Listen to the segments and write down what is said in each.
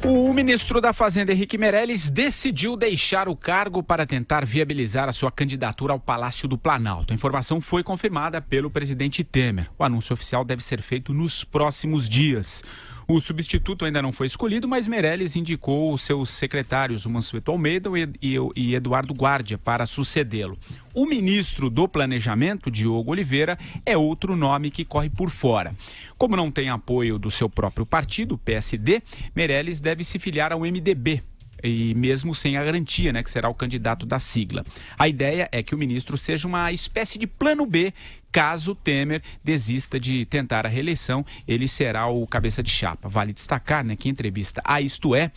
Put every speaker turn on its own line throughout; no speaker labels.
O ministro da Fazenda, Henrique Meirelles, decidiu deixar o cargo para tentar viabilizar a sua candidatura ao Palácio do Planalto. A informação foi confirmada pelo presidente Temer. O anúncio oficial deve ser feito nos próximos dias. O substituto ainda não foi escolhido, mas Meirelles indicou os seus secretários, o Mansueto Almeida e Eduardo Guardia, para sucedê-lo. O ministro do Planejamento, Diogo Oliveira, é outro nome que corre por fora. Como não tem apoio do seu próprio partido, o PSD, Meirelles deve se filiar ao MDB. E mesmo sem a garantia, que será o candidato da sigla. A ideia é que o ministro seja uma espécie de plano B, caso Temer desista de tentar a reeleição, ele será o cabeça de chapa. Vale destacar, que em entrevista a Isto É,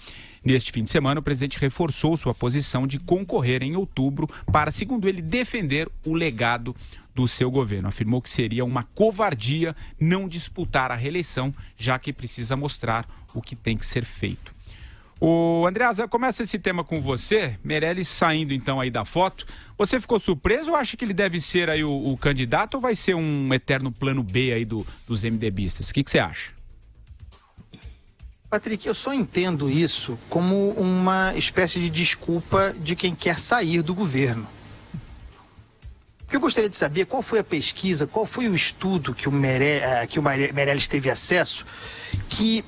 neste fim de semana, o presidente reforçou sua posição de concorrer em outubro para, segundo ele, defender o legado do seu governo. Afirmou que seria uma covardia não disputar a reeleição, já que precisa mostrar o que tem que ser feito. Ô, Andreasa, começa esse tema com você, Meirelles saindo então aí da foto. Você ficou surpreso ou acha que ele deve ser aí o candidato ou vai ser um eterno plano B aí dos MDBistas? O que você acha?
Patrick, eu só entendo isso como uma espécie de desculpa de quem quer sair do governo. Eu gostaria de saber qual foi a pesquisa, qual foi o estudo que o Meirelles teve acesso que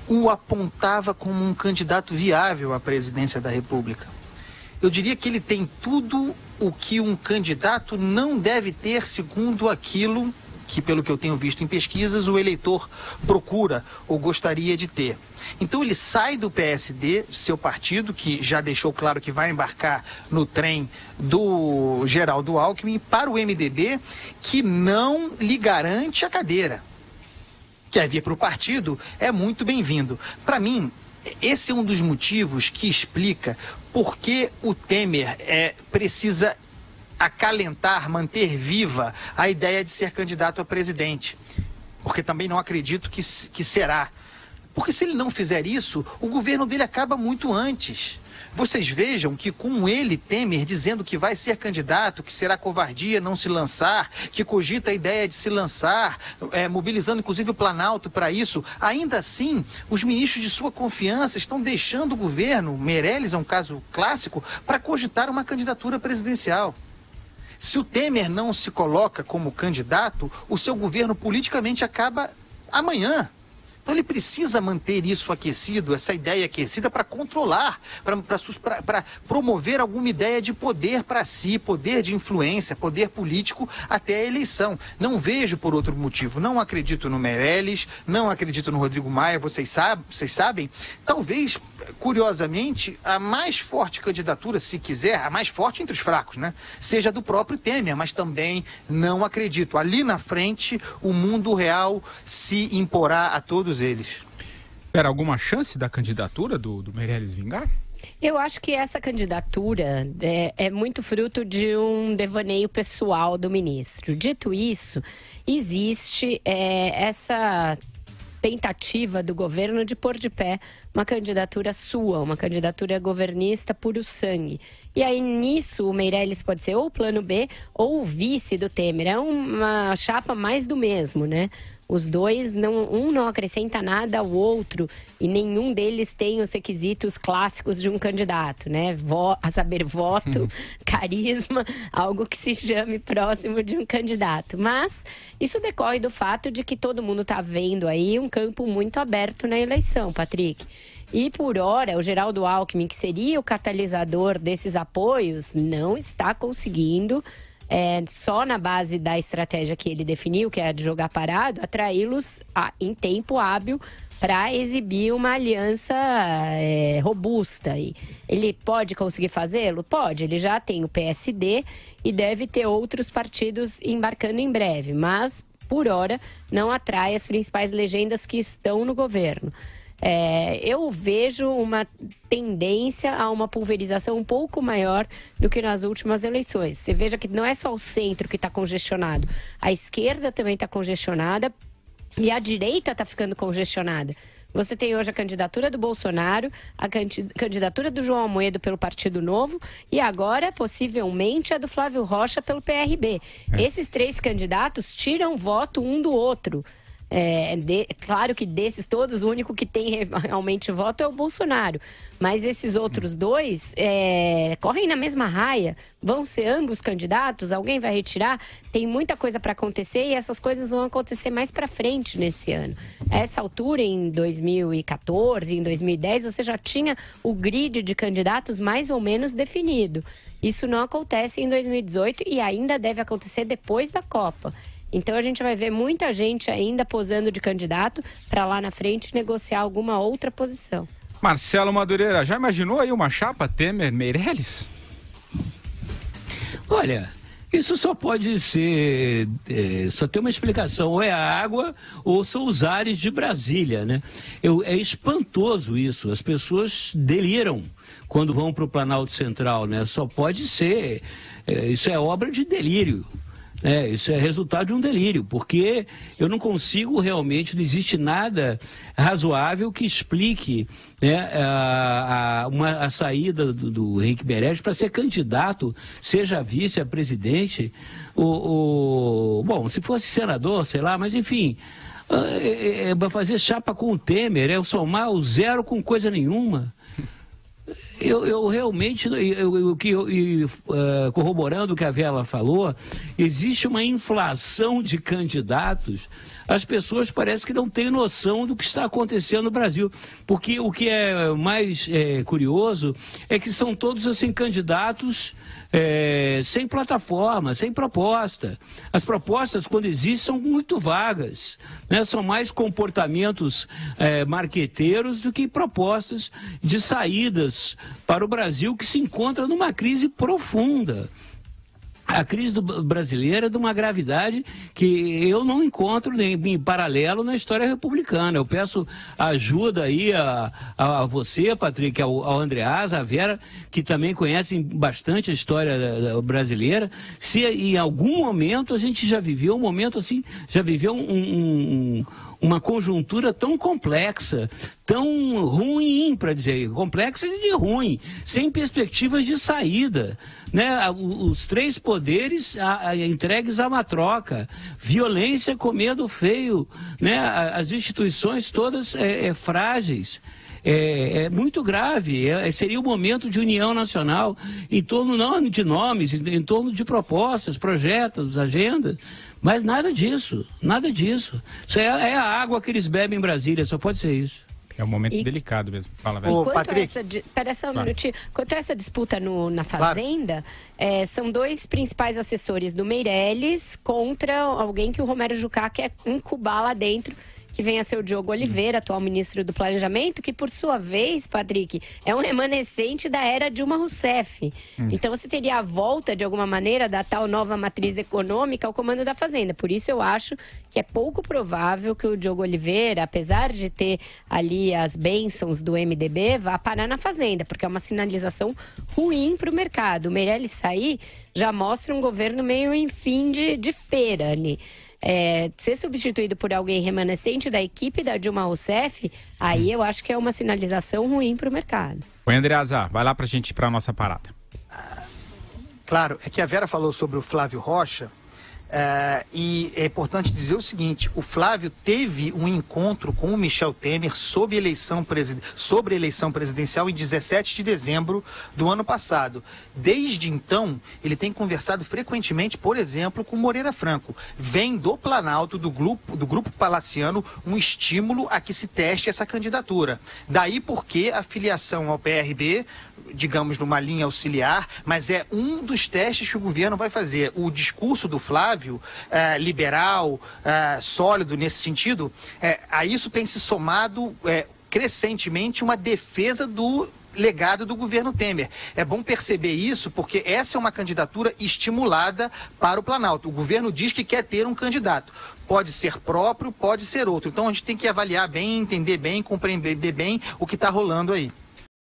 o apontava como um candidato viável à presidência da República. Eu diria que ele tem tudo o que um candidato não deve ter, segundo aquilo que, pelo que eu tenho visto em pesquisas, o eleitor procura ou gostaria de ter. Então ele sai do PSD, seu partido, que já deixou claro que vai embarcar no trem do Geraldo Alckmin, para o MDB, que não lhe garante a cadeira. Quer vir para o partido, é muito bem-vindo. Para mim, esse é um dos motivos que explica por que o Temer precisa acalentar, manter viva a ideia de ser candidato a presidente. Porque também não acredito que será. Porque se ele não fizer isso, o governo dele acaba muito antes. Vocês vejam que com ele, Temer, dizendo que vai ser candidato, que será covardia não se lançar, que cogita a ideia de se lançar, mobilizando inclusive o Planalto para isso, ainda assim, os ministros de sua confiança estão deixando o governo, Meirelles é um caso clássico, para cogitar uma candidatura presidencial. Se o Temer não se coloca como candidato, o seu governo politicamente acaba amanhã. Então ele precisa manter isso aquecido, essa ideia aquecida, para controlar, para promover alguma ideia de poder para si, poder de influência, poder político até a eleição. Não vejo por outro motivo. Não acredito no Meirelles, não acredito no Rodrigo Maia, vocês sabem. Talvez, curiosamente, a mais forte candidatura, se quiser, a mais forte entre os fracos, seja do próprio Temer, mas também não acredito. Ali na frente, o mundo real se imporá a todos eles.
Era alguma chance da candidatura do Meirelles vingar?
Eu acho que essa candidatura é muito fruto de um devaneio pessoal do ministro. Dito isso, existe essa tentativa do governo de pôr de pé uma candidatura sua, uma candidatura governista puro sangue. E aí, nisso, o Meirelles pode ser ou o plano B ou o vice do Temer. É uma chapa mais do mesmo, Os dois, um não acrescenta nada ao outro e nenhum deles tem os requisitos clássicos de um candidato, a saber, voto, carisma, algo que se chame próximo de um candidato. Mas isso decorre do fato de que todo mundo está vendo aí um campo muito aberto na eleição, Patrick. E, por hora, o Geraldo Alckmin, que seria o catalisador desses apoios, não está conseguindo, só na base da estratégia que ele definiu, que é a de jogar parado, atraí-los em tempo hábil para exibir uma aliança robusta. E ele pode conseguir fazê-lo? Pode. Ele já tem o PSD e deve ter outros partidos embarcando em breve. Mas, por hora, não atrai as principais legendas que estão no governo. Eu vejo uma tendência a uma pulverização um pouco maior do que nas últimas eleições. Você veja que não é só o centro que está congestionado, a esquerda também está congestionada e a direita está ficando congestionada. Você tem hoje a candidatura do Bolsonaro, a candidatura do João Amoedo pelo Partido Novo e agora, possivelmente, a do Flávio Rocha pelo PRB. Esses três candidatos tiram voto um do outro. Claro que desses todos, o único que tem realmente voto é o Bolsonaro. Mas esses outros dois correm na mesma raia. Vão ser ambos candidatos? Alguém vai retirar? Tem muita coisa para acontecer e essas coisas vão acontecer mais para frente nesse ano. A essa altura, em 2014, em 2010, você já tinha o grid de candidatos mais ou menos definido. Isso não acontece em 2018 e ainda deve acontecer depois da Copa. Então a gente vai ver muita gente ainda posando de candidato para lá na frente negociar alguma outra posição.
Marcelo Madureira, já imaginou aí uma chapa Temer-Meirelles?
Olha, isso só pode ser, só tem uma explicação, ou é a água ou são os ares de Brasília, né? É espantoso isso, as pessoas deliram quando vão para o Planalto Central, né? Só pode ser, isso é obra de delírio. Isso é resultado de um delírio, porque eu não consigo realmente, não existe nada razoável que explique, né, a saída do Henrique Meirelles para ser candidato, seja vice a presidente, bom, se fosse senador, sei lá, mas enfim, vai fazer chapa com o Temer, somar o zero com coisa nenhuma. Eu realmente, corroborando o que a Vera falou, existe uma inflação de candidatos. As pessoas parecem que não têm noção do que está acontecendo no Brasil. Porque o que é mais curioso é que são todos assim candidatos sem plataforma, sem proposta. As propostas, quando existem, são muito vagas, né? São mais comportamentos marqueteiros do que propostas de saídas para o Brasil, que se encontra numa crise profunda. A crise brasileira é de uma gravidade que eu não encontro nem em paralelo na história republicana. Eu peço ajuda aí a você, Patrick, ao Andreasa, à Vera, que também conhecem bastante a história brasileira, se em algum momento a gente já viveu um momento assim, já viveu uma conjuntura tão complexa, tão ruim, para dizer, complexa de ruim, sem perspectivas de saída, né? Os três poderes entregues a uma troca, violência com medo feio, né? As instituições todas frágeis. É muito grave, seria um momento de união nacional em torno não de nomes, em torno de propostas, projetos, agendas. Mas nada disso, nada disso. Isso é a água que eles bebem em Brasília, só pode ser isso.
É um momento delicado mesmo. Fala, velho.
Quanto a essa disputa na Fazenda, são dois principais assessores do Meirelles contra alguém que o Romero Jucá quer incubar lá dentro, que vem a ser o Diogo Oliveira, atual ministro do Planejamento, que por sua vez, Patrick, é um remanescente da era Dilma Rousseff. Então você teria a volta, de alguma maneira, da tal nova matriz econômica ao comando da Fazenda. Por isso eu acho que é pouco provável que o Diogo Oliveira, apesar de ter ali as bênçãos do MDB, vá parar na Fazenda, porque é uma sinalização ruim para o mercado. O Meirelles sair já mostra um governo meio em fim de feira ali. Ser substituído por alguém remanescente da equipe da Dilma Rousseff, aí eu acho que é uma sinalização ruim para o mercado.
Oi, Andreasa, vai lá para a gente ir para a nossa parada.
Claro, é que a Vera falou sobre o Flávio Rocha, e é importante dizer o seguinte: o Flávio teve um encontro com o Michel Temer sobre eleição presidencial em 17 de dezembro do ano passado. Desde então, ele tem conversado frequentemente, por exemplo, com Moreira Franco. Vem do Planalto, do grupo palaciano, um estímulo a que se teste essa candidatura. Daí porque a filiação ao PRB, digamos, numa linha auxiliar, mas é um dos testes que o governo vai fazer. O discurso do Flávio, liberal, sólido nesse sentido, a isso tem se somado crescentemente uma defesa do legado do governo Temer. É bom perceber isso, porque essa é uma candidatura estimulada para o Planalto. O governo diz que quer ter um candidato. Pode ser próprio, pode ser outro. Então a gente tem que avaliar bem, entender bem, compreender bem o que está rolando aí.